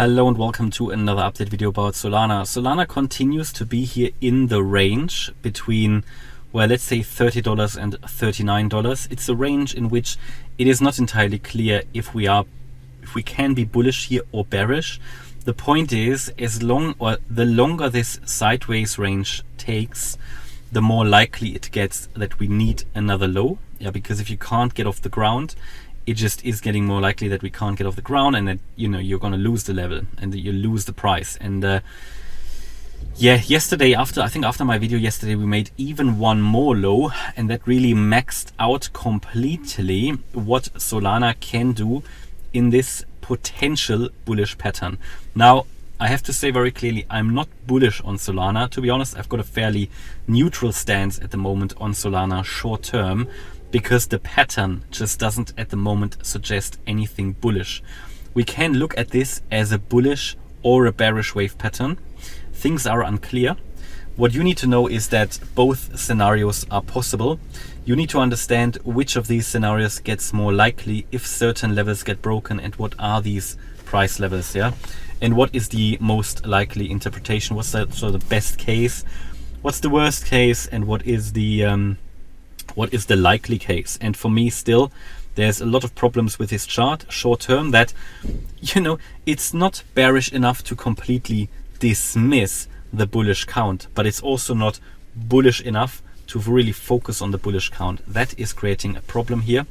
Hello and welcome to another update video about Solana. Solana continues to be here in the range between, well, let's say $30 and $39. It's a range in which it is not entirely clear if we can be bullish here or bearish. The point is, the longer this sideways range takes, the more likely it gets that we need another low. Yeah, because if you can't get off the ground, it just is getting more likely that we can't get off the ground, and that you're going to lose the level and that you lose the price. And yeah, yesterday, after my video yesterday, we made even one more low, and that really maxed out completely what Solana can do in this potential bullish pattern. Now, I have to say very clearly, I'm not bullish on Solana. To be honest, I've got a fairly neutral stance at the moment on Solana short term, because the pattern just doesn't at the moment suggest anything bullish. We can look at this as a bullish or a bearish wave pattern. Things are unclear. What you need to know is that both scenarios are possible. You need to understand which of these scenarios gets more likely if certain levels get broken, and what are these price levels, yeah? And what is the most likely interpretation? What's the best case? What's the worst case? And what is the likely case? And for me, still, there's a lot of problems with this chart short term, that it's not bearish enough to completely dismiss the bullish count, but it's also not bullish enough to really focus on the bullish count. That is creating a problem here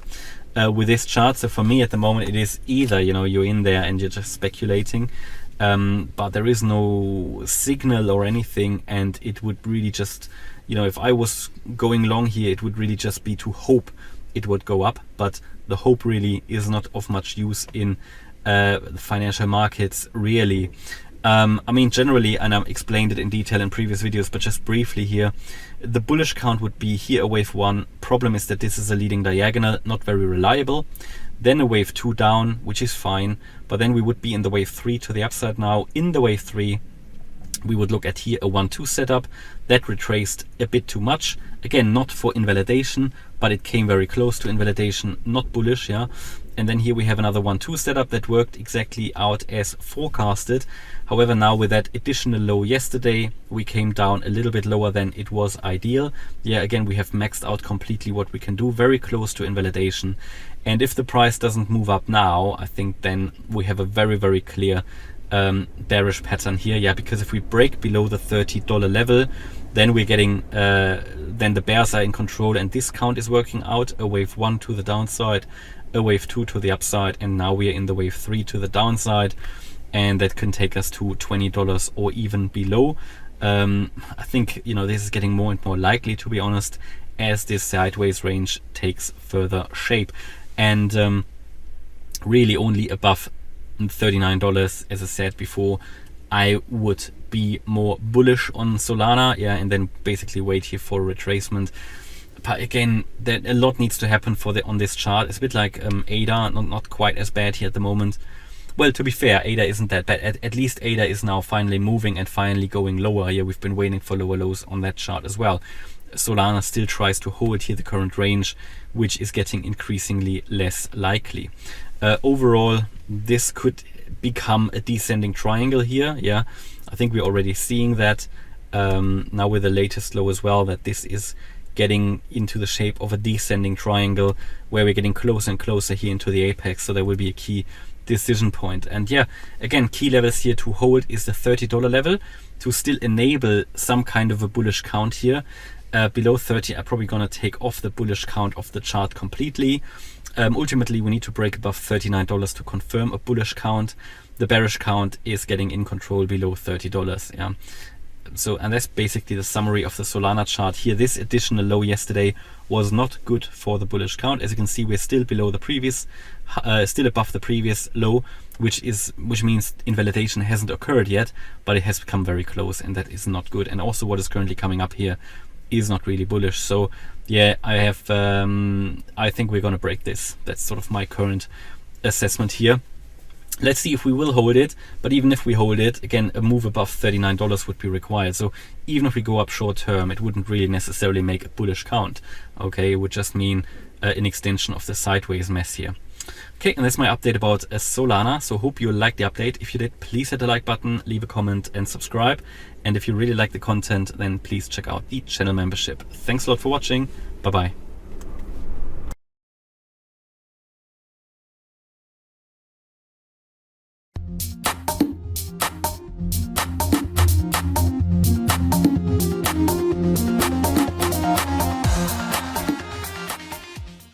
with this chart. So for me at the moment, it is either you're in there and you're just speculating, but there is no signal or anything, and it would really just, if I was going long here, it would really just be to hope it would go up. But the hope really is not of much use in the financial markets, really. I mean, generally, and I've explained it in detail in previous videos, but just briefly here, the bullish count would be here a wave 1. Problem is that this is a leading diagonal, not very reliable. Then a wave 2 down, which is fine, but then we would be in the wave 3 to the upside. Now in the wave 3, we would look at here a 1-2 setup that retraced a bit too much. Again, not for invalidation, but it came very close to invalidation, not bullish, yeah. And then here we have another 1-2 setup that worked exactly out as forecasted. However, now with that additional low yesterday, we came down a little bit lower than it was ideal. Yeah, again, we have maxed out completely what we can do, very close to invalidation. And if the price doesn't move up now, I think then we have a very, very clear bearish pattern here. Yeah, because if we break below the $30 level, then we're getting then the bears are in control, and this count is working out. A wave 1 to the downside, a wave 2 to the upside, and now we are in the wave 3 to the downside, and that can take us to $20 or even below. I think this is getting more and more likely, to be honest, as this sideways range takes further shape. And really only above $39, as I said before, I would be more bullish on Solana, yeah, and then basically wait here for a retracement. But again, a lot needs to happen on this chart. It's a bit like ADA, not quite as bad here at the moment. Well, to be fair, ADA isn't that bad. At least ADA is now finally moving and finally going lower. Yeah, we've been waiting for lower lows on that chart as well. Solana still tries to hold here the current range, which is getting increasingly less likely. Overall, this could become a descending triangle here. Yeah, I think we're already seeing that now with the latest low as well, that this is getting into the shape of a descending triangle, where we're getting closer and closer here into the apex. So there will be a key decision point. And yeah, again, key levels here to hold is the $30 level to still enable some kind of a bullish count here. Below 30, I'm probably going to take off the bullish count of the chart completely. Ultimately, we need to break above $39 to confirm a bullish count. The bearish count is getting in control below $30. Yeah. So, and that's basically the summary of the Solana chart here. This additional low yesterday was not good for the bullish count. As you can see, we're still below the previous, still above the previous low, which means invalidation hasn't occurred yet, but it has become very close, and that is not good. And also, what is currently coming up here is not really bullish. So yeah, I think we're going to break this. That's sort of my current assessment here. Let's see if we will hold it, but even if we hold it, again, a move above $39 would be required. So even if we go up short term, it wouldn't really necessarily make a bullish count. Okay, it would just mean an extension of the sideways mess here. Okay, and that's my update about Solana. So hope you liked the update. If you did, please hit the like button, leave a comment and subscribe. And if you really like the content, then please check out the channel membership. Thanks a lot for watching. Bye bye.